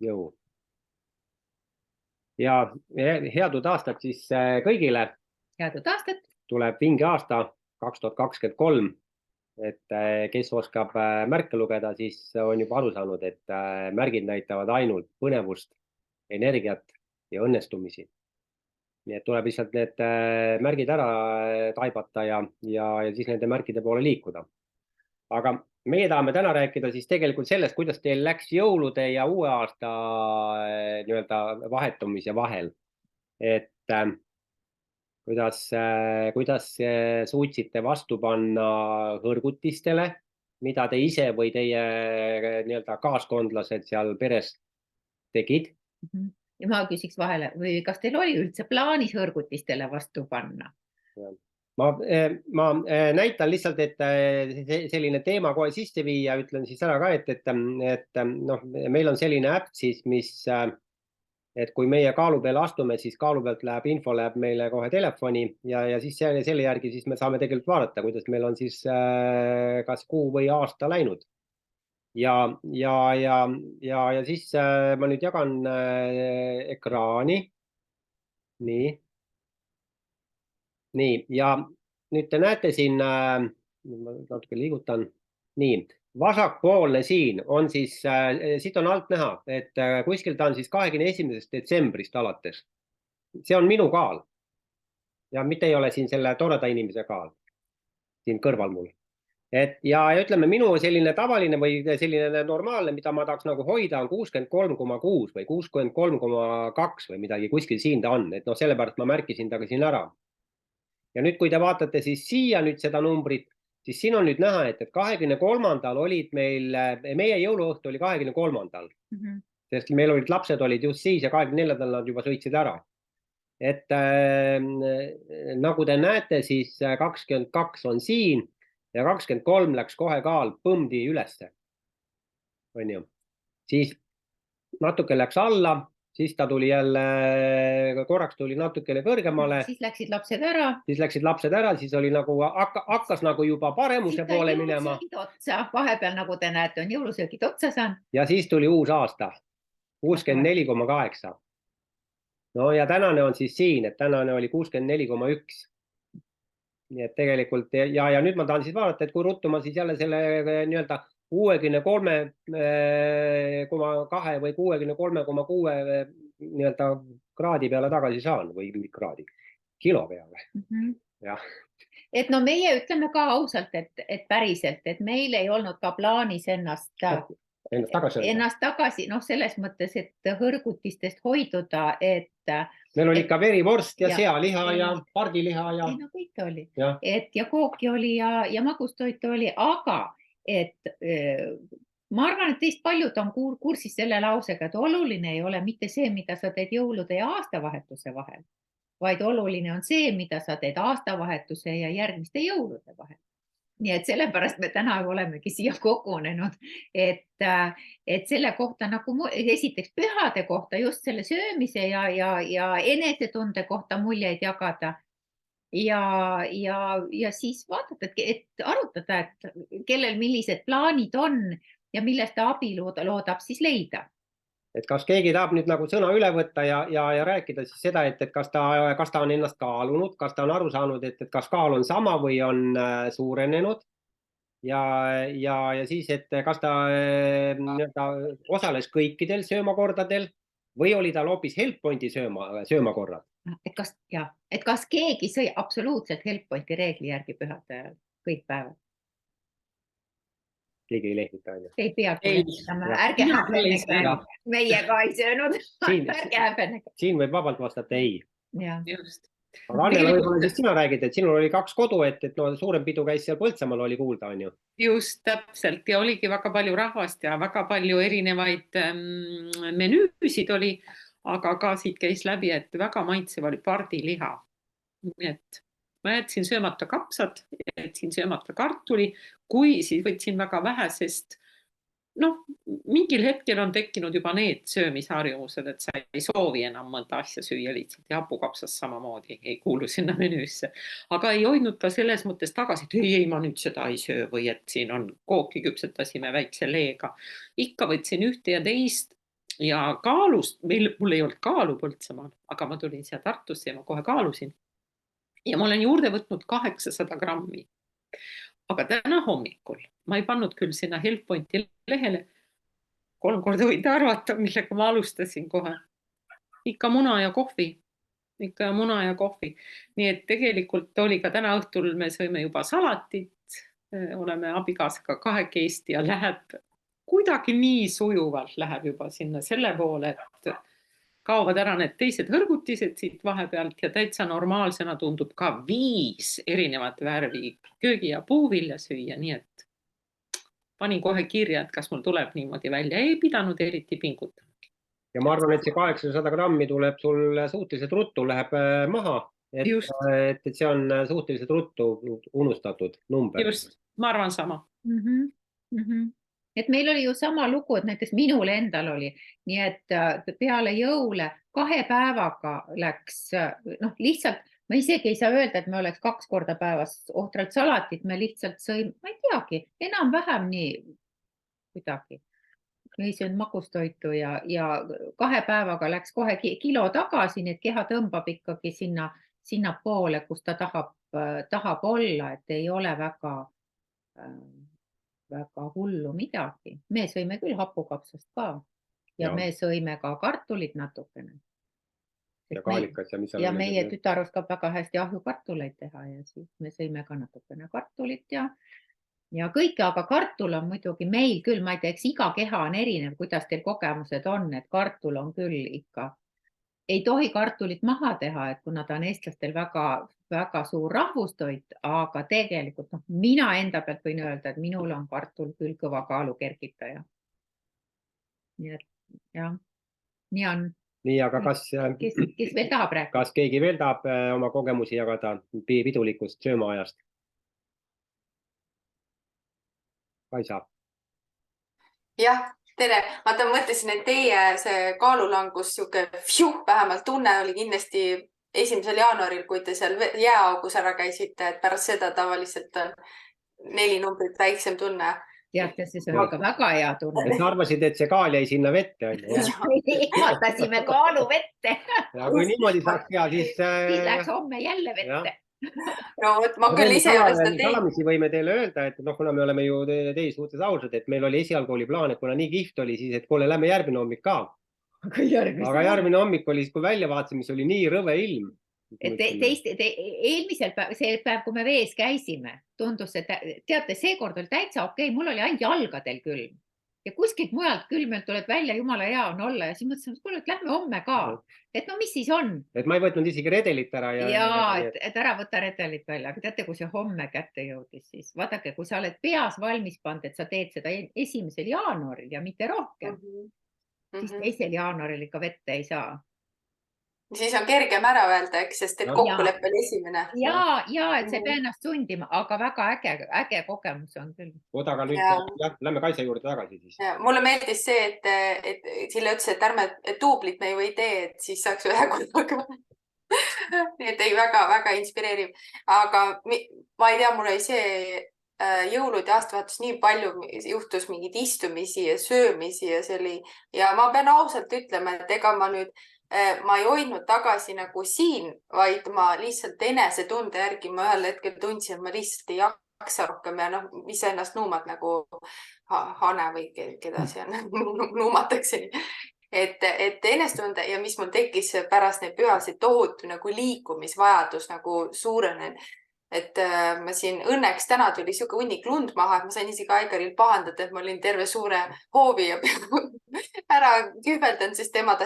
jõu. Ja head uut aastat siis kõigile. Head uut aastat. Tuleb vinge aasta 2023. Et kes oskab märke lugeda, siis on juba aru saanud, et märgid näitavad ainult põnevust, energiat ja õnnestumisi. Nii et tuleb lihtsalt need märgid ära taibata ja siis nende märkide poole liikuda. Aga meie tahame täna rääkida siis tegelikult sellest, kuidas teil läks jõulude ja uue aasta nii-öelda vahetumise vahel. Et kuidas suutsite vastu panna hõrgutistele, mida te ise või teie nii-öelda kaaskondlased seal peres tegid. Ja ma küsiks vahele, või kas teil oli üldse plaanis hõrgutistele vastu panna? Ma näitan lihtsalt, et selline teema kohe sisse viia, ütlen siis ära ka, et meil on selline äpp siis, et kui meie kaalu peale astume, siis kaalu pealt läheb info meile kohe telefoni ja siis selle järgi siis me saame tegelikult vaadata, kuidas meil on siis kas kuu või aasta läinud. Ja siis ma nüüd jagan ekraani. Nii, ja nüüd te näete siin, ma natuke liigutan, nii, vasakpoolne siin on siis, siit on alt näha, et kuskil ta on siis 21. detsembrist alates. See on minu kaal. Ja mitte ei ole siin selle toreda inimese kaal. Siin kõrval mul. Ja ütleme, minu selline tavaline või selline normaalne, mida ma tahaks nagu hoida, on 63,6 või 63,2 või midagi kuskil siin ta on. Et sellepärast ma märkisin ta ka siin ära. Ja nüüd, kui te vaatate siis siia nüüd seda numbrit, siis siin on nüüd näha, et 23. olid meil, meie jõuluõhtu oli 23. Sest meil olid lapsed olid just siis ja 24. nad juba sõitsid ära. Et nagu te näete, siis 22 on siin ja 23 läks kohe kaal põmdi ülesse. On ju. Siis natuke läks alla. Siis ta tuli jälle, korraks tuli natukene kõrgemale. Siis läksid lapsed ära. Siis oli nagu, hakkas nagu juba paremuse poole minema. Vahepeal, nagu te näete, on jõulusöögid otsa saanud. Ja siis tuli uus aasta, 64,8. No ja tänane on siis siin, et tänane oli 64,1. Nii et tegelikult, ja nüüd ma tahan siis vaadata, et kui ruttu ma siis jälle selle nii-öelda 63,2 või 63,6 nii-öelda kraadi peale tagasi saan või kraadi, kilo peale. Ja. Et no meie ütleme ka ausalt, et päriselt, et meil ei olnud ka plaanis ennast tagasi, selles mõttes, et hõrgutistest hoiduda, et meil oli ikka verivorst ja sealiha ja pardiliha ja kõik oli. Ja kooki oli ja magustoit oli, aga et ma arvan, et teist paljud on kursis selle lausega, et oluline ei ole mitte see, mida sa teed jõulude ja aastavahetuse vahel, vaid oluline on see, mida sa teed aastavahetuse ja järgmiste jõulude vahel. Nii et sellepärast me täna olemegi siia kogunenud, et selle kohta nagu esiteks pühade kohta just selle söömise ja enesetunde kohta muljeid jagada ja siis vaadata, et arutada, et kellel millised plaanid on ja millest ta abi loodab siis leida. Et kas keegi tahab nüüd nagu sõna üle võtta ja rääkida siis seda, et kas ta on ennast kaalunud, kas ta on aru saanud, et kas kaal on sama või on suurenenud ja siis, et kas ta osales kõikidel söömakordadel või oli tal hoopis Helppointi söömakorrad? Et kas keegi sõi absoluutselt Helppointi reegli järgi pühade ajal kõik päevad? Keegi ei lehvita. Ei peagi lehvitama, ärge häbenege. Meie ka ei söönud, ärge häbenege. Siin võib vabalt vastata ei. Just. Aga Annela, võib-olla siis sina räägid, et sinul oli 2 kodu, et suurem pidu käis seal Põltsamaal oli kuulda, on ju? Just, täpselt. Ja oligi väga palju rahvast ja väga palju erinevaid menüüsid oli, aga ka siit käis läbi, et väga maitsev oli pardiliha. Et ma jätsin söömata kapsad, jätsin söömata kartuli, kui siis võtsin väga vähe, sest mingil hetkel on tekkinud juba need söömisharjumused, et sa ei soovi enam mõnda asja süüa lihtsalt ja hapukapsas samamoodi ei kuulu sinna menüüsse. Aga ei hoidnud ka selles mõttes tagasi, et ei, ma nüüd seda ei söö või et siin on kooki küpsetasime väikse leega. Ikka võtsin ühte ja teist ja kaalust, mul ei olnud kaalu Põltsamaal, aga ma tulin siia Tartusse ja ma kohe kaalusin. Ja ma olen juurde võtnud 800 grammi. Aga täna hommikul ma ei pannud küll sinna HealthPointi lehele. 3 korda võite arvata, millega ma alustasin kohe. Ikka muna ja kohvi. Nii et tegelikult oli ka täna õhtul, me sõime juba salatit, oleme abikaasaga kahekesti ja läheb kuidagi nii sujuvalt läheb juba sinna selle poole, et kaovad ära need teised hõrgutised siit vahepealt ja täitsa normaalsena tundub ka 5 erinevat värvi köögi- ja puuvilja süüa, nii et panin kohe kirja, et kas mul tuleb niimoodi välja. Ei pidanud eriti pingutama. Ja ma arvan, et see 800 grammi tuleb sul suhteliselt ruttu, läheb maha. Et see on suhteliselt ruttu unustatud number. Just, ma arvan sama. Et meil oli ju sama lugu, et näiteks minul endal oli, nii et peale jõule 2 päevaga läks, lihtsalt, ma isegi ei saa öelda, et me oleks 2 korda päevas ohtralt salatit, me lihtsalt sõime, ma ei teagi, enam-vähem nii kuidagi. Me ei söönud magustoitu ja 2 päevaga läks kohe kilo tagasi, nii et keha tõmbab ikkagi sinna poole, kus ta tahab olla, et ei ole väga hullu midagi. Me sõime küll hapukapsast ka ja me sõime ka kartulit natukene. Ja kaalikas ja mis ja meie tütar oskab väga hästi ahjukartuleid teha ja siis me sõime ka natukene kartulit ja kõike, aga kartul on muidugi meil küll, ma ei tea, eks iga keha on erinev, kuidas teil kogemused on, et kartul on küll ikka, ei tohi kartulit maha teha, et kuna ta on eestlastel väga suur rahvustoit, aga tegelikult mina enda pealt võin öelda, et minul on kartul küll kõva kaalu kergitaja. Nii et jah, nii on. Nii, aga kes veel tahab rääkida? Kas keegi veel tahab oma kogemusi jagada pidulikust söömaajast? Kaisa. Jah, tere. Ma mõtlesin, et teie see kaalulangus vähemalt tunne oli kindlasti 1. jaanuaril, kui te seal jääaugus ära käisite, et pärast seda tavaliselt on 4 numbrit väiksem tunne. Teate, see on ka väga hea tunne. Et arvasid, et see kaal jäi sinna vette. Ehmatasime kaalu vette. Ja kui niimoodi saaks hea, siis läks homme jälle vette. No, ma küll ise salamisi võime teile öelda, et kuna me oleme ju teie suhtes ausad, et meil oli esialgu oli plaan, et kuna nii kihvt oli, siis et kuule, lähme järgmine hommik ka. Aga järgmine hommik oli, kui välja vaatasime, mis oli nii rõve ilm. Eelmisel päev, see päev, kui me vees käisime, tundus, et teate, seekord oli täitsa okei, mul oli ainult jalgadel külm. Ja kuskilt mujalt külm, et tuleb välja, jumala hea on olla ja siis mõtlesin, et lähme homme ka. Et mis siis on? Et ma ei võtnud isegi redelit ära. Et ära võtta redelit välja, aga teate, kui see homme kätte jõudis, siis vaadake, kui sa oled peas valmis pand, et sa teed seda 1. jaanuaril ja mitte rohkem, siis 2. jaanuaril ikka vette ei saa. Siis on kergem ära öelda, sest et kokkulepe oli 1. Ja, et see pea ennast sundima, aga väga äge kogemus on küll. Odaga nüüd, lähme Kaisa juurde tagasi siis. Mulle meeldis see, et Sille ütles, et ärme duublit me ju ei tee, et siis saaks 1 korraga. Nii et ei väga inspireeriv. Aga ma ei tea, mul oli see jõulud ja aastavahetus nii palju juhtus mingid istumisi ja söömisi ja see oli. Ja ma pean ausalt ütlema, et ega ma ei hoidnud tagasi nagu siin, vaid ma lihtsalt enesetunde järgi ma ühel hetkel tundsin, et ma lihtsalt ei jaksa rohkem ja mis ennast nuumad nagu Hane või keda see on, nuumatakse. Et enestunde ja mis mul tekkis pärast neid pühasid tohutu nagu liikumisvajadus nagu suurenenud. Et ma siin õnneks täna tuli siuke hunnik lund maha, et ma sain isegi Aigaril pahandada, et ma olin terve suure hoovi ja ära kühveldanud, sest tema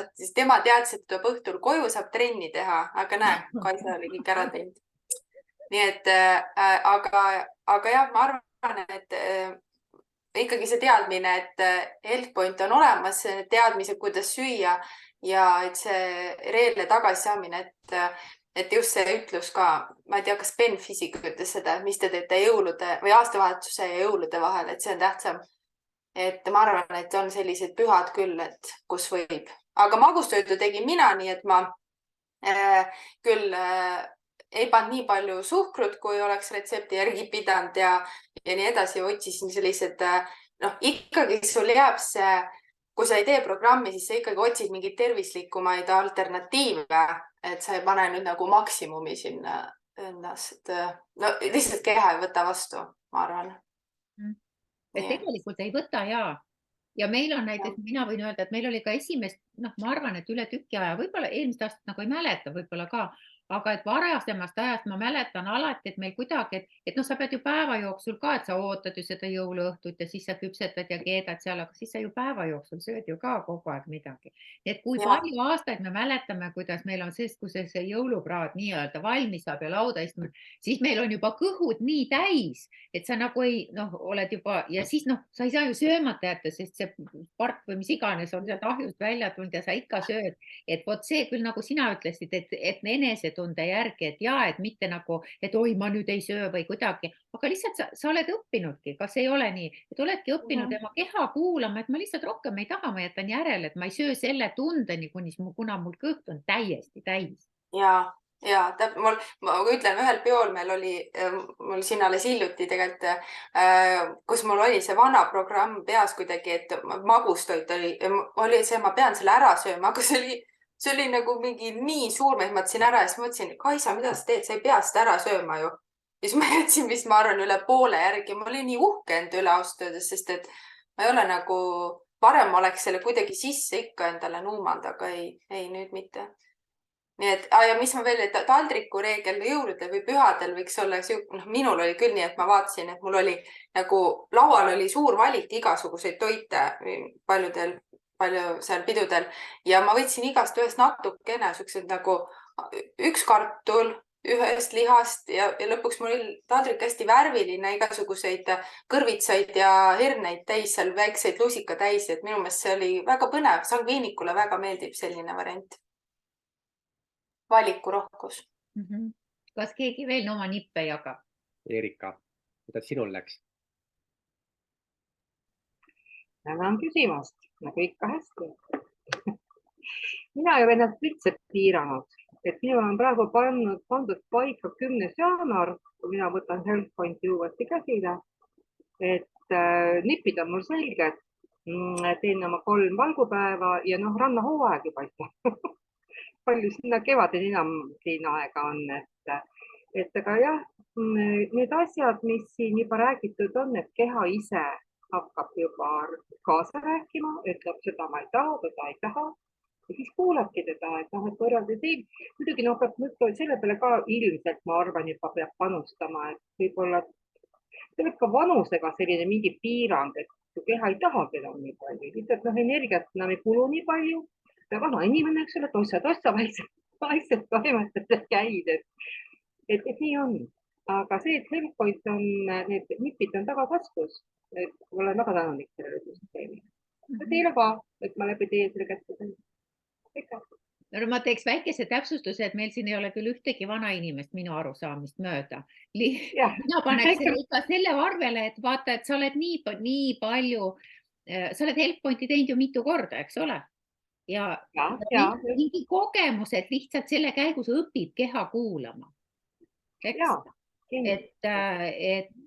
teadis, et tuleb õhtul koju, saab trenni teha, aga näe, Kaisa oli kõik ära teinud. Nii et, aga jah, ma arvan, et ikkagi see teadmine, et HealthPoint on olemas, teadmised, kuidas süüa ja et see reelle tagasisaamine, et just see ütlus ka, ma ei tea, kas Ben Fisik ütles seda, mis te teete jõulude või aastavahetuse ja jõulude vahel, et see on tähtsam. Et ma arvan, et on sellised pühad küll, et kus võib. Aga magustoitu tegin mina, nii et ma küll ei pannud nii palju suhkrut, kui oleks retsepti järgi pidanud ja nii edasi. Otsisin sellised, ikkagi sul jääb see kui sa ei tee programmi, siis sa ikkagi otsid mingeid tervislikumaid alternatiive, et sa ei pane nüüd nagu maksimumi sinna ennast. No lihtsalt keha ei võta vastu, ma arvan. Et tegelikult ei võta ja meil on näiteks, mina võin öelda, et meil oli ka esimest, ma arvan, et üle tüki aja, võib-olla eelmist aastat nagu ei mäleta, võib-olla ka, aga et varasemast ajast ma mäletan alati, et meil kuidagi, et sa pead ju päeva jooksul ka, et sa ootad ju seda jõuluõhtut ja siis sa küpsetad ja keedad seal, aga siis sa ju päeva jooksul sööd ju ka kogu aeg midagi. Et kui palju aastaid me mäletame, kuidas meil on siis, kui see jõulupraad nii-öelda valmis saab ja lauda istunud, siis meil on juba kõhud nii täis, et sa nagu ei, oled juba ja siis sa ei saa ju söömata jätta, sest see part või mis iganes on sealt ahjust välja tulnud ja sa ikka sööd. Et vot see küll nagu sina ütlesid, et enesetunde järgi, et et mitte nagu, et oi, ma nüüd ei söö või kuidagi, aga lihtsalt sa oled õppinudki, kas ei ole nii, et oledki õppinud oma keha kuulama, et ma lihtsalt rohkem ei taha, ma jätan järele, et ma ei söö selle tundeni, kuna mul kõht on täiesti täis. Ja ma ütlen, ühel peol meil oli, mul siin alles hiljuti tegelikult, kus mul oli see vana programm peas kuidagi, et magustoit oli see, ma pean selle ära sööma, aga see oli nagu mingi nii suur, ma mõtlesin ära ja siis mõtlesin, Kaisa, mida sa teed, sa ei pea seda ära sööma ju. Ja siis ma jätsin vist, ma arvan, üle poole järgi, ma olin nii uhke enda üle ausalt öeldes, sest et ma ei ole nagu, varem oleks selle kuidagi sisse ikka endale nuumanud, aga ei nüüd mitte. Nii et, ja mis ma veel, et taldriku reegel jõuludel või pühadel võiks olla, minul oli küll nii, et ma vaatasin, et mul oli nagu laual oli suur valik igasuguseid toite palju seal pidudel ja ma võtsin igast ühest natukene suksed nagu üks kartul, ühest lihast ja lõpuks mul oli taldrik hästi värviline, igasuguseid kõrvitsaid ja herneid täis, seal väikseid lusika täis, et minu meelest see oli väga põnev, sangviinikule väga meeldib selline variant. Valikurohkus. Kas keegi veel oma nippe jagab? Erika, kuidas sinul läks? Tänan küsimast, nagu ikka hästi. Mina ei ole ennast üldse piiranud, et minul on praegu pandud paika 10. jaanuar, kui mina võtan HealthPointi uuesti käsile, et nipid on mul selged, teen oma 3 valgupäeva ja rannahooaeg juba paistab. Palju sinna kevadeni enam siin aega on, et aga jah, need asjad, mis siin juba räägitud on, et keha ise hakkab juba kaasa rääkima, ütleb seda ma ei taha, teda ei taha ja siis kuulabki teda, et võrreldes ei, muidugi peab selle peale ka ilmselt, ma arvan, juba peab panustama, et võib-olla tuleb ka vanusega selline mingi piirang, et kui keha ei tahagi enam nii palju, lihtsalt energiat enam ei kulu nii palju. Ja vana inimene, eks ole, tossa vaikselt toimetad ja käid, et nii on. Aga see, et HealthPoint on, need nipid on tagakasvus, et olen väga tänulik sellele süsteemi. Ja teile ka, et ma läbi teie selle kätte teen. Ma teeks väikese täpsustuse, et meil siin ei ole küll ühtegi vana inimest minu arusaamist mööda. Mina paneks ikka selle arvele, et vaata, et sa oled nii palju, sa oled HealthPointi teinud ju mitu korda, eks ole? Ja mingi kogemus, et lihtsalt selle käigus õpib keha kuulama. Et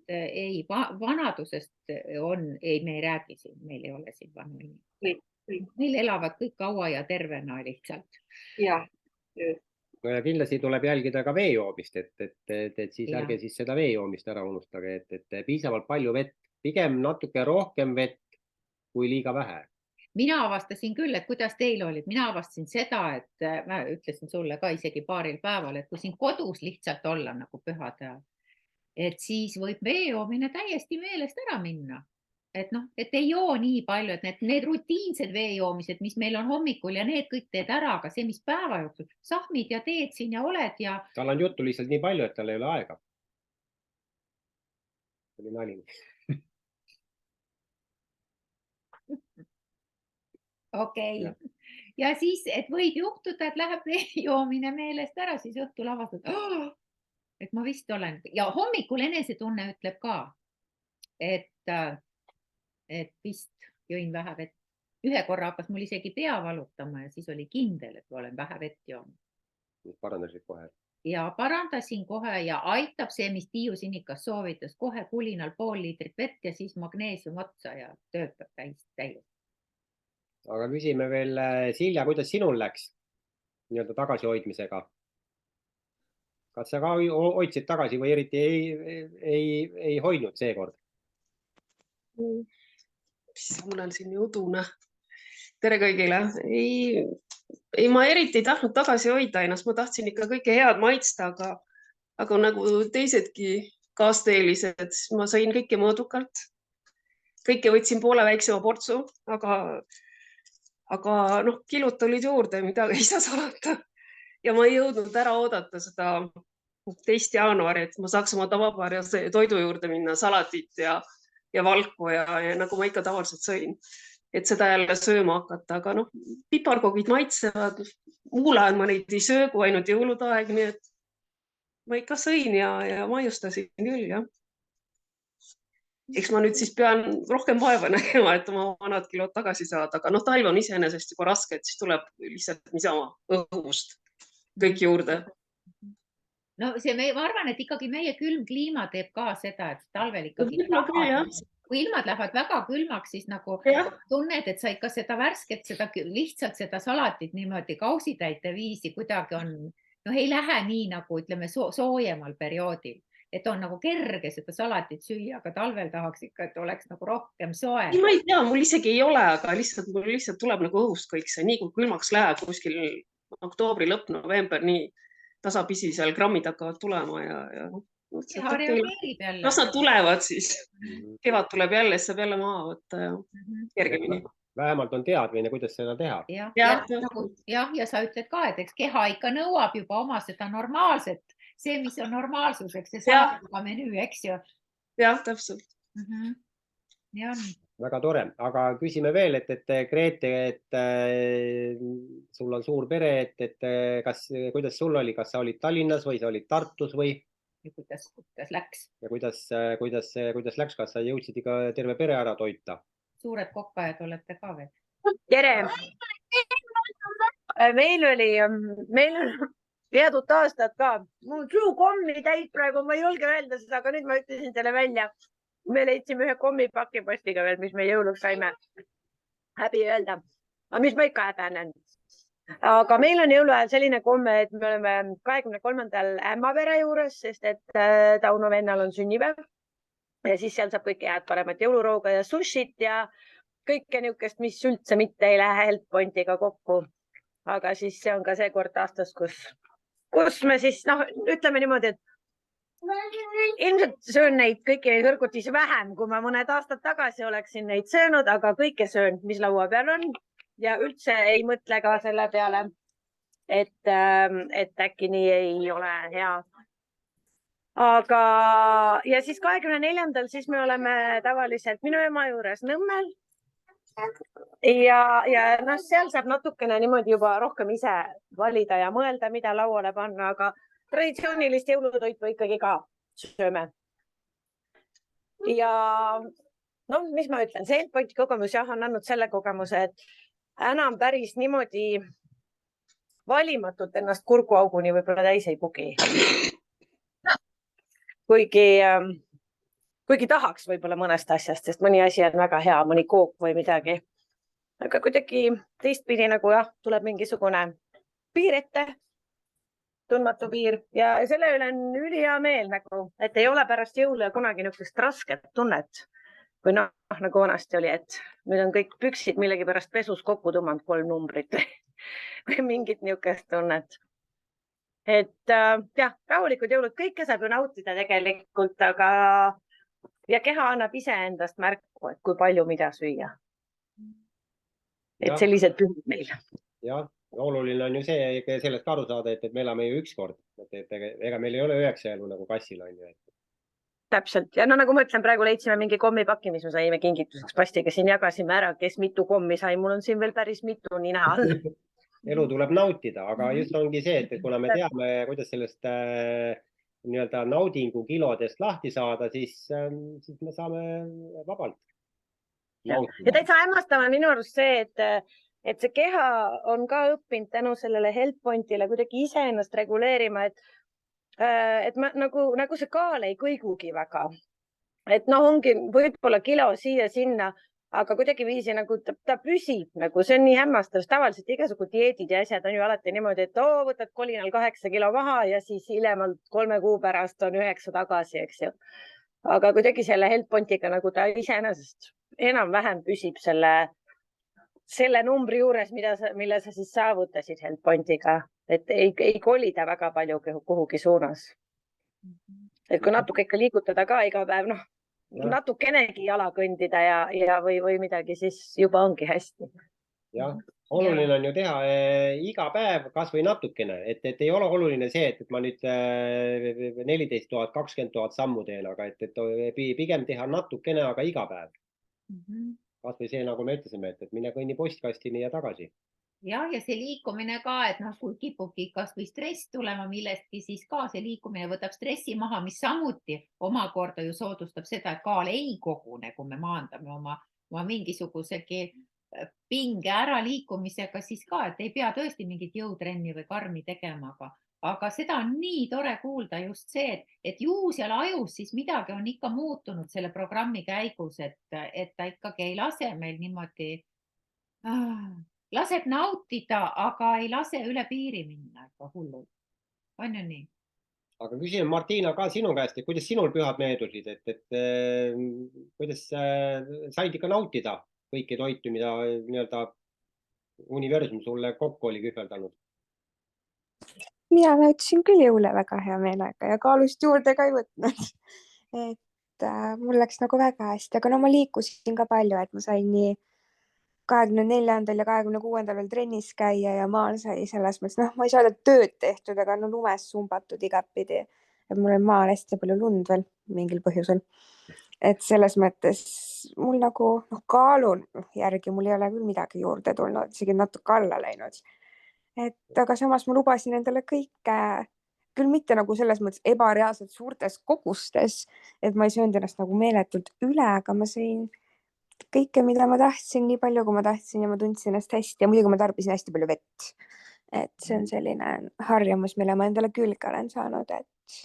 ei, vanadusest ei, me ei räägi siin, meil ei ole siin vanu inimesi. Meil elavad kõik kaua ja tervena lihtsalt. Ja kindlasti tuleb jälgida ka veejoomist, et siis ärge siis seda veejoomist ära unustage, et piisavalt palju vett, pigem natuke rohkem vett kui liiga vähe. Mina avastasin küll, et kuidas teil olid. Mina avastasin seda, et ma ütlesin sulle ka isegi paaril päeval, et kui siin kodus lihtsalt olla nagu pühade ajal, et siis võib veejoomine täiesti meelest ära minna. Et ei joo nii palju, et need rutiinsed veejoomised, mis meil on hommikul ja need kõik teed ära, aga see, mis päeva jooksul, sahmid ja teed siin ja oled ja... Tal on juttu lihtsalt nii palju, et tal ei ole aega. See oli nali. Okei. Ja siis, et võib juhtuda, et läheb veejoomine meelest ära, siis õhtul avastad, et ma vist olen. Ja hommikul enesetunne ütleb ka, et vist jõin vähe vett. Ühe korra hakkas mul isegi pea valutama ja siis oli kindel, et olen vähe vett joonud. Parandasid kohe. Ja parandasin kohe ja aitab see, mis Tiiu Sinikas soovitas, kohe kulinal 0,5 liitrit vett ja siis magneesium otsa ja töötab täiesti. aga küsime veel, Silja, kuidas sinul läks nii-öelda tagasihoidmisega? Kas sa ka hoidsid tagasi või eriti ei hoidnud seekord? Mul on siin udune. Tere kõigile. Ei, ma eriti ei tahtnud tagasi hoida ennast, ma tahtsin ikka kõike head maitsta, aga nagu teisedki kaasteelised, ma sõin kõike mõõdukalt. Kõike võtsin poole väiksema portsu, aga kilud tulid juurde, midagi ei saa salata. Ja ma ei jõudnud ära oodata seda 2. jaanuari, et ma saaks oma tavapärase toidu juurde minna, salatit ja valku ja nagu ma ikka tavaliselt sõin, et seda jälle sööma hakata, aga piparkoogid maitsevad, muul ajal ma neid ei söö, kui ainult jõulude aeg, nii et ma ikka sõin ja maiustasin küll, jah. Eks ma nüüd siis pean rohkem vaeva nägema, et oma vanad kilod tagasi saada, aga talv on iseenesest juba raske, et siis tuleb lihtsalt niisama õhust kõik juurde. No ma arvan, et ikkagi meie külm kliima teeb ka seda, et talvel ikkagi kui ilmad lähevad väga külmaks, siis nagu tunned, et sa ikka seda värsket, lihtsalt seda salatit niimoodi kausitäite viisi kuidagi on, ei lähe nii nagu ütleme soojemal perioodil, et on nagu kerge seda salatit süüa, aga talvel tahaks ikka, et oleks nagu rohkem soe. Ma ei tea, mul isegi ei ole, aga mul lihtsalt tuleb nagu õhust kõik see, nii kui külmaks läheb kuskil oktoobri lõpp, november, nii tasapisi seal grammid hakkavad tulema ja kas nad tulevad siis? Kevad tuleb jälle, siis saab jälle maha võtta ja kergemini. Vähemalt on teadmine, kuidas seda teha. Ja sa ütled ka, et eks keha ikka nõuab juba oma seda normaalset, see, mis on normaalsuseks, see saab juba menüü, eks ju? Jah, täpselt. Nii on. Väga tore, aga küsime veel, et Grete, et sul on suur pere, et kuidas sul oli, kas sa olid Tallinnas või sa olid Tartus või? Ja kuidas läks? Ja kuidas läks, kas sa jõudsid ikka terve pere ära toita? Suured kokkajad olete ka veel? Tere! Meil on teadud aastad ka. Mul suu kommi täis praegu, ma ei julge öelda seda, aga nüüd ma ütlesin selle välja. Me leidsime ühe kommipaki postiga veel, mis me jõuluks saime. Häbi öelda. Aga mis ma ikka häbenen. Aga meil on jõuluajal selline komme, et me oleme 23. ämmapere juures, sest et Tauno vennal on sünnipäev. Ja siis seal saab kõike head paremat jõulurooga ja sushit ja kõike niukest, mis üldse mitte ei lähe Helppointiga kokku. Aga siis see on ka see kord aastas, kus me siis, ütleme niimoodi, et ilmselt söön kõiki neid kõrgutis vähem, kui ma mõned aastad tagasi oleksin neid söönud, aga kõike söön, mis laua peal on ja üldse ei mõtle ka selle peale, et äkki nii ei ole hea. Aga ja siis 24. siis me oleme tavaliselt minu ema juures Nõmmel ja seal saab natukene niimoodi juba rohkem ise valida ja mõelda, mida lauale panna, aga traditsioonilist jõulutoitu ikkagi ka sööme. Ja mis ma ütlen, see Helppointi kogemus on andnud selle kogemuse, et enam päris niimoodi valimatult ennast kurguauguni võib-olla täis ei pugi. Kuigi tahaks võib-olla mõnest asjast, sest mõni asi on väga hea, mõni kook või midagi. Aga kuidagi teistpidi nagu tuleb mingisugune piir ette, tundmatu piir ja selle üle on ülihea meel, et ei ole pärast jõule kunagi niisugust rasket tunnet, kui nagu vanasti oli, et nüüd on kõik püksid millegi pärast pesus kokku tõmmanud 3 numbrit või mingit niisugust tunnet. Et rahulikud jõulud, kõike saab ju nautida tegelikult, aga ja keha annab ise endast märku, et kui palju mida süüa. Et sellised pühid meil. Jah. Oluline on ju see, sellest aru saada, et me elame ju ükskord. Ega meil ei ole 9 elu nagu kassil on ju. Täpselt. Ja nagu ma ütlen, praegu leidsime mingi kommipaki, mis me saime kingituseks pastiga. Siin jagasime ära, kes mitu kommi sai. Mul on siin veel päris mitu nina all. Elu tuleb nautida, aga just ongi see, et kuna me teame, kuidas sellest nii-öelda naudingu kilodest lahti saada, siis me saame vabalt nautida. Ja täitsa hämmastama minu arust see, et see keha on ka õppinud tänu sellele Helppointile kuidagi iseennast reguleerima, et nagu see kaal ei kõigugi väga. Et ongi võib-olla kilo siia-sinna, aga kuidagiviisi nagu ta püsib nagu, see on nii hämmastav, sest tavaliselt igasugu dieedid ja asjad on ju alati niimoodi, et võtad kolinal 8 kilo maha ja siis hiljemalt 3 kuu pärast on 9 tagasi, eks ju. Aga kuidagi selle Helppontiga nagu ta iseenesest enam-vähem püsib selle numbri juures, mille sa siis saavutasid Helppontiga, et ei kolida väga palju kuhugi suunas. Et kui natuke ikka liigutada ka iga päev, natukenegi jala kõndida ja või midagi, siis juba ongi hästi. Jah, oluline on ju teha iga päev kas või natukene, et ei ole oluline see, et ma nüüd 14 000, 20 000 sammu teen, aga et pigem teha natukene, aga iga päev. Kas või see, nagu me ütlesime, et mine kõnni postkastini ja tagasi. Ja see liikumine ka, et kui kipubki kas või stress tulema millestki, siis ka see liikumine võtab stressi maha, mis samuti omakorda ju soodustab seda, et kaal ei kogune, kui me maandame oma mingisugusegi pinge ära liikumisega, siis ka, et ei pea tõesti mingit jõutrenni või karmi tegema, aga seda on nii tore kuulda just see, et ju seal ajus siis midagi on ikka muutunud selle programmi käigus, et ta ikkagi ei lase meil niimoodi, laseb nautida, aga ei lase üle piiri minna ikka hullult. On ju nii? Aga küsin Martina ka sinu käest, et kuidas sinul pühad meeldusid, et kuidas said ikka nautida kõiki toitu, mida nii-öelda universum sulle kokku oli kühveldanud? Mina nautisin küll jõule väga hea meelega ja kaalust juurde ka ei võtnud. Et mul läks nagu väga hästi, aga ma liikusin ka palju, et ma sain nii 24. ja 26. veel trennis käia ja maal sai selles mõttes, ma ei saa tööd tehtud, aga lumes sumbatud igatpidi. Et mul oli maal hästi palju lund veel mingil põhjusel. Et selles mõttes mul nagu kaalun järgi, mul ei ole küll midagi juurde tulnud, isegi natuke alla läinud. Aga samas ma lubasin endale kõike, küll mitte nagu selles mõttes ebareaalselt suurtes kogustes, et ma ei söönud ennast nagu meeletult üle, aga ma sõin kõike, mida ma tahtsin, nii palju, kui ma tahtsin ja ma tundsin ennast hästi ja muidugi ma tarbisin hästi palju vett. Et see on selline harjumus, mille ma endale külge olen saanud, et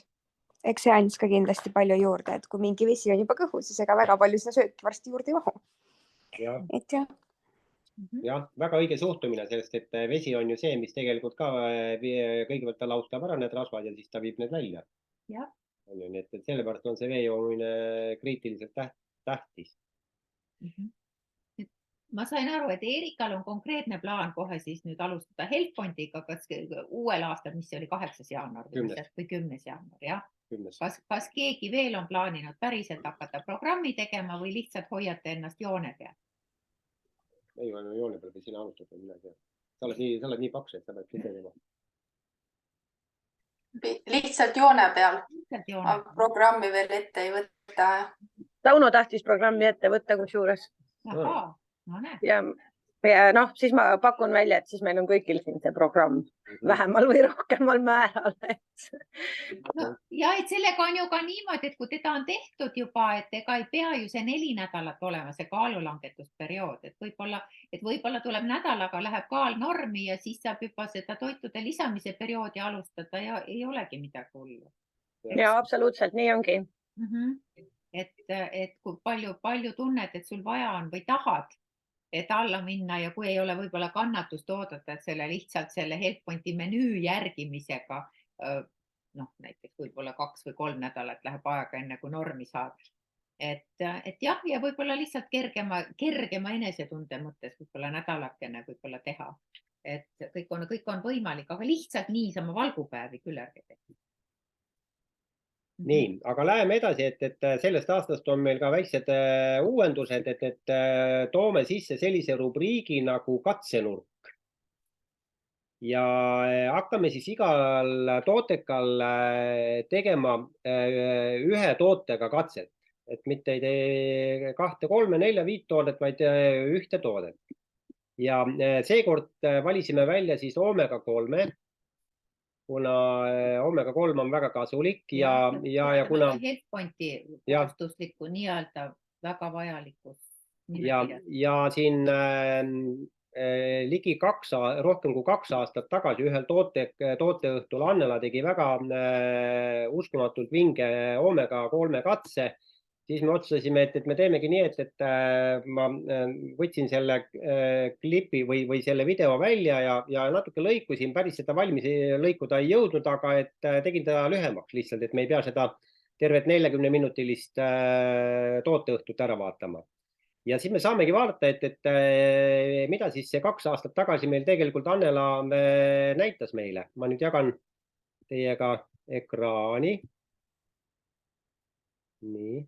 eks see andis ka kindlasti palju juurde, et kui mingi vesi on juba kõhu, siis ega väga palju sinna sööki varsti juurde ei mahu. Et jah. Jah, väga õige suhtumine sellest, et vesi on ju see, mis tegelikult ka kõigepealt ta laustab ära need rasvad ja siis ta viib need välja. Et sellepärast on see vee joomine kriitiliselt tähtis. Ma sain aru, et Eerikal on konkreetne plaan kohe siis nüüd alustada Helppontiga, kas uuel aastal, mis oli 8. jaanuar või 10. jaanuar, jah? Kas keegi veel on plaaninud päriselt hakata programmi tegema või lihtsalt hoiate ennast joone peal? Ei ole joone peal, kui sina alustada midagi. Sa oled nii paks, et sa pead tegema. Lihtsalt joone peal. Programmi veel ette ei võtta. Tauno tahtis programmi ette võtta kusjuures. Ja siis ma pakun välja, et siis meil on kõigil siin see programm vähemal või rohkemal määral. Ja, et sellega on ju ka niimoodi, et kui teda on tehtud juba, et ega ei pea ju see 4 nädalat olema see kaalulangetusperiood, et võib-olla tuleb nädalaga läheb kaal normi ja siis saab juba seda toitude lisamise perioodi alustada ja ei olegi midagi hullu. Ja, absoluutselt, nii ongi. Et kui palju tunned, et sul vaja on või tahad, et alla minna ja kui ei ole võib-olla kannatust oodata, et lihtsalt selle Helpponti menüü järgimisega, näiteks võib-olla 2 või 3 nädalat läheb aega enne kui normi saab. Et jah, ja võib-olla lihtsalt kergema enesetunde mõttes võib-olla nädalakene võib-olla teha. Et kõik on võimalik, aga lihtsalt niisama valgupäevi küll ärge teha. Nii, aga läheme edasi, et sellest aastast on meil ka väiksed uuendused, et toome sisse sellise rubriigi nagu katsenurk. Ja hakkame siis igal tootekal tegema ühe tootega katset, et mitte ei tee 2, 3, 4, 5 toodet, vaid ühte toodet. Ja seekord valisime välja siis omega 3. Kuna omega 3 on väga kasulik ja kuna Helpponti vastuslikku nii-öelda väga vajalikus. Ja siin ligi rohkem kui 2 aastat tagasi ühel tooteõhtul Annela tegi väga uskumatult vinge omega 3 katse siis me otsustasime, et me teemegi nii, et ma võtsin selle klipi või selle video välja ja natuke lõikusin, päris seda valmis lõikuda ei jõudnud, aga et tegin ta lühemaks lihtsalt, et me ei pea seda tervet 40-minutilist tooteõhtut ära vaatama. Ja siis me saamegi vaadata, et mida siis see 2 aastat tagasi meil tegelikult Annela näitas meile. Ma nüüd jagan teiega ekraani. Nii.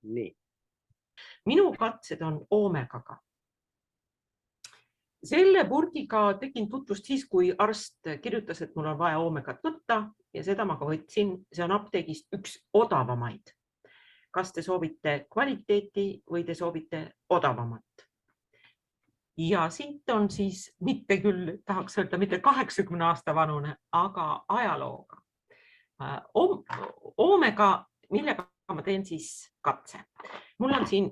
Nii. Minu katsed on Omegaga. Selle purgiga tegin tutvust siis, kui arst kirjutas, et mul on vaja Omegat võtta ja seda ma ka võtsin. See on apteegist üks odavamaid. Kas te soovite kvaliteeti või te soovite odavamat? Ja siit on siis mitte küll, tahaks öelda, mitte 80 aasta vanune, aga ajalooga. Omega, millega ma teen siis katse. Mul on siin,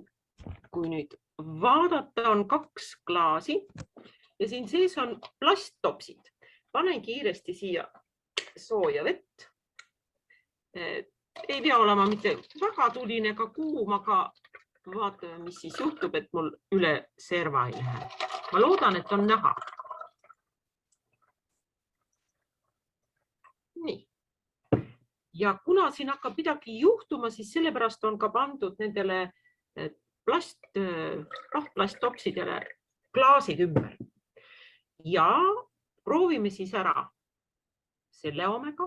kui nüüd vaadata, on 2 klaasi ja siin sees on plasttopsid. Panen kiiresti siia sooja vett. Ei pea olema mitte väga tuline ega kuum, aga vaatame, mis siis juhtub, et mul üle serva ei lähe. Ma loodan, et on näha. Nii. Ja kuna siin hakkab midagi juhtuma, siis sellepärast on ka pandud nendele plasttopsidele klaasid ümber. Ja proovime siis ära selle Omega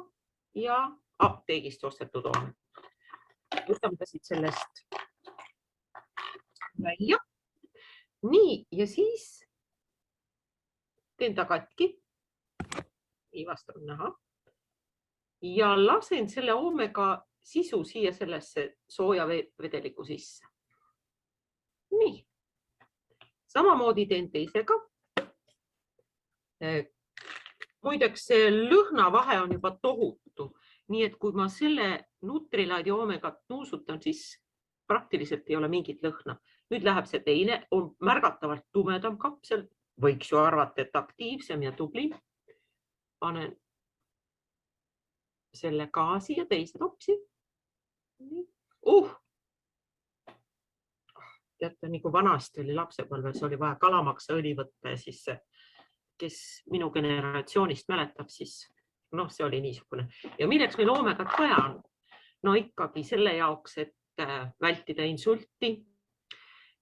ja apteegist ostetud Omega. Võtame ta siit sellest välja. Nii, ja siis teen ta katki. Ivast on näha. Ja lasen selle Omega sisu siia sellesse sooja vedeliku sisse. Nii. Samamoodi teen teisega. Muideks see lõhnavahe on juba tohutu. Nii et kui ma selle Nutrilaidi Omegat nuusutan, siis praktiliselt ei ole mingit lõhna. Nüüd läheb see teine, on märgatavalt tumedam kapsel. Võiks ju arvata, et aktiivsem ja tubli. Panen selle gaasi ja teise topsi. Teate, nagu vanasti oli lapsepõlves, oli vaja kalamaksa õli võtta ja siis kes minu generatsioonist mäletab, siis see oli niisugune. Ja milleks meil Omegat vaja on? No ikkagi selle jaoks, et vältida insulti.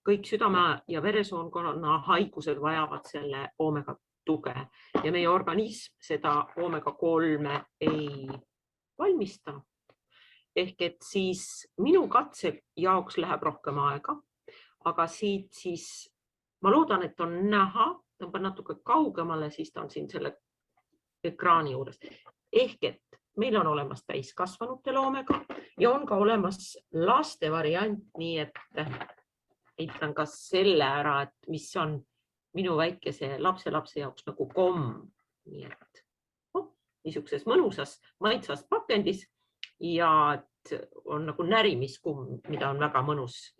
Kõik südame- ja veresoonkonna haigused vajavad selle Omega tuge ja meie organism seda Omega 3 ei valmista. Ehk et siis minu katse jaoks läheb rohkem aega. Aga siit siis, ma loodan, et on näha, tõmban natuke kaugemale, siis ta on siin selle ekraani juures. Ehk et meil on olemas täiskasvanutele Omega ja on ka olemas laste variant, nii et eitan ka selle ära, et mis on minu väikese lapselapse jaoks nagu komm. Nii et niisuguses mõnusas maitsvas pakendis ja on nagu närimiskumm, mida on väga mõnus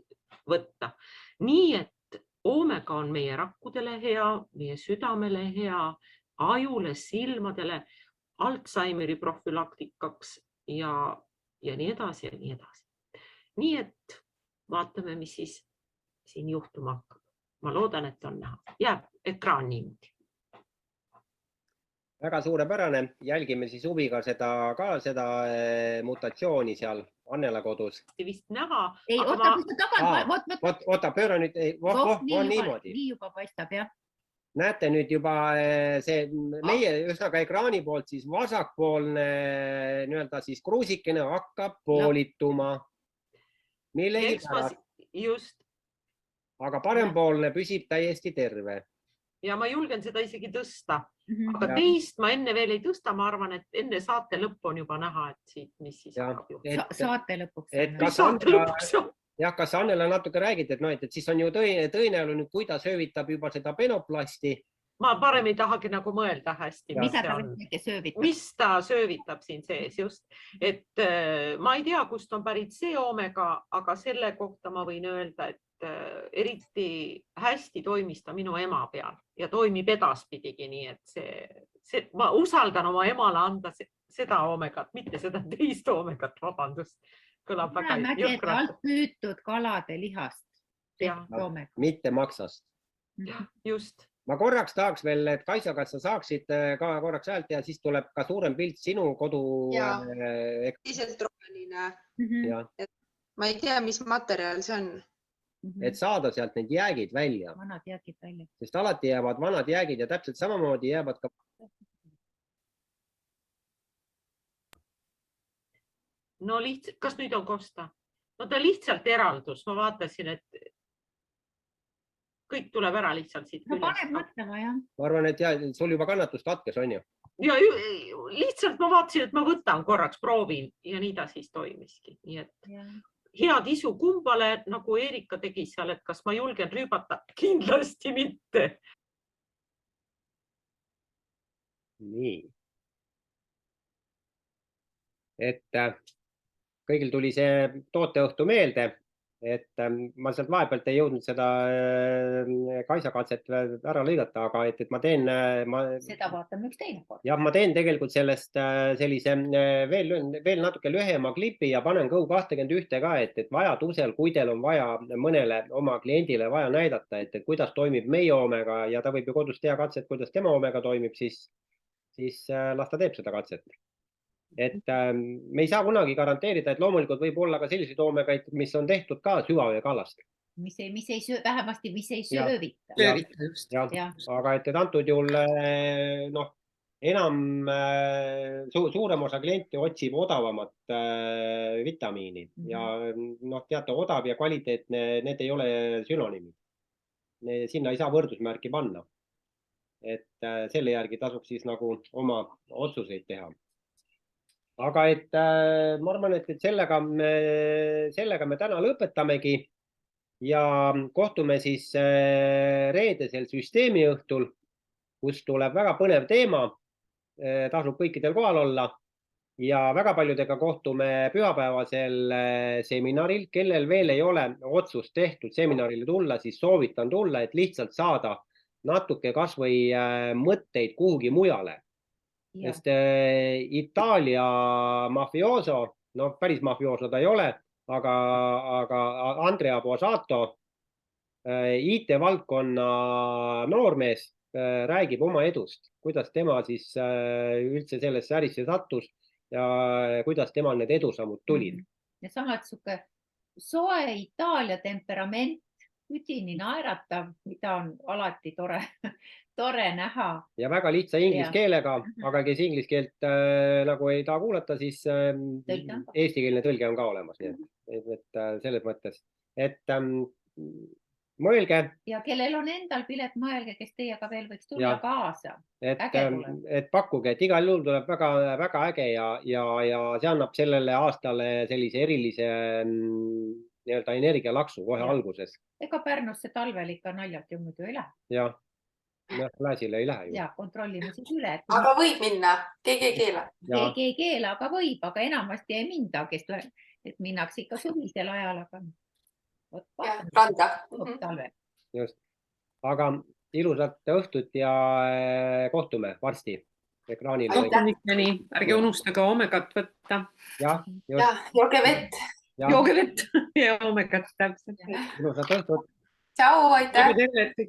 võtta. Nii et Omega on meie rakkudele hea, meie südamele hea, ajule, silmadele, Alzheimeri profülaktikaks ja nii edasi ja nii edasi. Nii et vaatame, mis siis siin juhtuma hakkab. Ma loodan, et on näha. Jääb ekraan niimoodi. Väga suurepärane. Jälgime siis huviga seda mutatsiooni seal Annela kodus. Vist näha. Ei, oota, pööra nüüd. On niimoodi. Nii juba paistab, jah. Näete nüüd juba see meie üsnaga ekraani poolt siis vasakpoolne nii-öelda siis kruusikene hakkab poolituma. Millegi pärast. Just. Aga parempoolne püsib täiesti terve. Ja ma julgen seda isegi tõsta. Aga teist ma enne veel ei tõsta, ma arvan, et enne saate lõppu on juba näha, et siit, mis siis hakkab juhtuma. Saate lõpuks. Jah, kas Annela natuke räägid, et siis on ju tõenäoline, kui ta söövitab juba seda penoplasti, ma parem ei tahagi nagu mõelda hästi, mida ta kõike söövitab. mis ta söövitab siin sees just, et ma ei tea, kust on pärit see oomega, aga selle kohta ma võin öelda, et eriti hästi toimis ta minu ema peal ja toimib edaspidigi, nii et ma usaldan oma emale anda seda oomegat, mitte seda teist oomegat, vabandust. Kõlab väga jõhkralt. Alt püütud kalade lihast. Mitte maksast. Just. Ma korraks tahaks veel, et Kaisa, kas sa saaksid ka korraks häält ja siis tuleb ka suurem pilt sinu kodu. Teisalt roheline. Ma ei tea, mis materjal see on. Et saada sealt need jäägid välja. Vanad jäägid välja. Sest alati jäävad vanad jäägid ja täpselt samamoodi jäävad ka. No kas nüüd on kosta? No ta lihtsalt eraldus. Ma vaatasin, et kõik tuleb ära lihtsalt siit. No paneb mõtlema, jah. Ma arvan, et sul juba kannatust katkes, on ju? Ja lihtsalt ma vaatasin, et ma võtan korraks, proovin ja nii ta siis toimiski. Nii et head isu kumbale, nagu Erika tegi seal, et kas ma julgen rüübata? Kindlasti mitte. Nii. Et kõigil tuli see tooteõhtu meelde, et ma sealt vahepealt ei jõudnud seda Kaisa katset ära lõigata, aga et ma teen... Seda vaatame üks teine kord. Jah, ma teen tegelikult sellest sellise veel natuke lühema klipi ja panen Go21 ka, et vajadusel, kui teil on vaja mõnele oma kliendile vaja näidata, et kuidas toimib meie oomega ja ta võib ju kodus teha katset, kuidas tema oomega toimib, siis las ta teeb seda katset. Et me ei saa kunagi garanteerida, et loomulikult võib olla ka selliseid oomegaid, mis on tehtud ka süvaveekallast. Vähemasti, mis ei söövita. Aga et antud juhul enam suurem osa klienti otsib odavamat vitamiini ja teate, odav ja kvaliteetne, need ei ole sünonimid. Sinna ei saa võrdusmärki panna. Et selle järgi tasub siis nagu oma otsuseid teha. Aga et ma arvan, et sellega me täna lõpetamegi ja kohtume siis reedesel süsteemiõhtul, kus tuleb väga põnev teema, tasub kõikidel kohal olla ja väga paljudega kohtume pühapäevasel seminaril, kellel veel ei ole otsust tehtud seminarile tulla, siis soovitan tulla, et lihtsalt saada natuke kas või mõtteid kuhugi mujale. Sest Itaalia mafioso, päris mafioso ta ei ole, aga Andrea Bosato, IT-valdkonna noormees, räägib oma edust, kuidas tema siis üldse sellesse ärisse sattus ja kuidas temal need edusammud tulid. Ja sama, et soe Itaalia temperament, üdini naeratav, mida on alati tore näha. Ja väga lihtsa inglise keelega, aga kes inglise keelt nagu ei taha kuulata, siis eestikeelne tõlge on ka olemas. Et selles mõttes, et mõelge. Ja kellel on endal pilet, mõelge, kes teiega veel võiks tulla kaasa. Et pakkuge, et igal juhul tuleb väga äge ja see annab sellele aastale sellise erilise energialaksu kohe alguses. Ega Pärnusse talvel ikka naljalt ju muidu ei lähe. Jah, Lääsile ei lähe ju. Ja kontrollime siis üle. Aga võib minna, keegi ei keela. Keegi ei keela, aga võib, aga enamasti ei minda, et minnakse ikka suvisel ajal, aga randa. Talvel. Just, aga ilusat õhtut ja kohtume varsti ekraanil. Ärge unustage oomegat võtta. Ja, jooge vett. Jooge vett ja oomegat täpselt. Ilusat õhtut. Tšau, aitäh!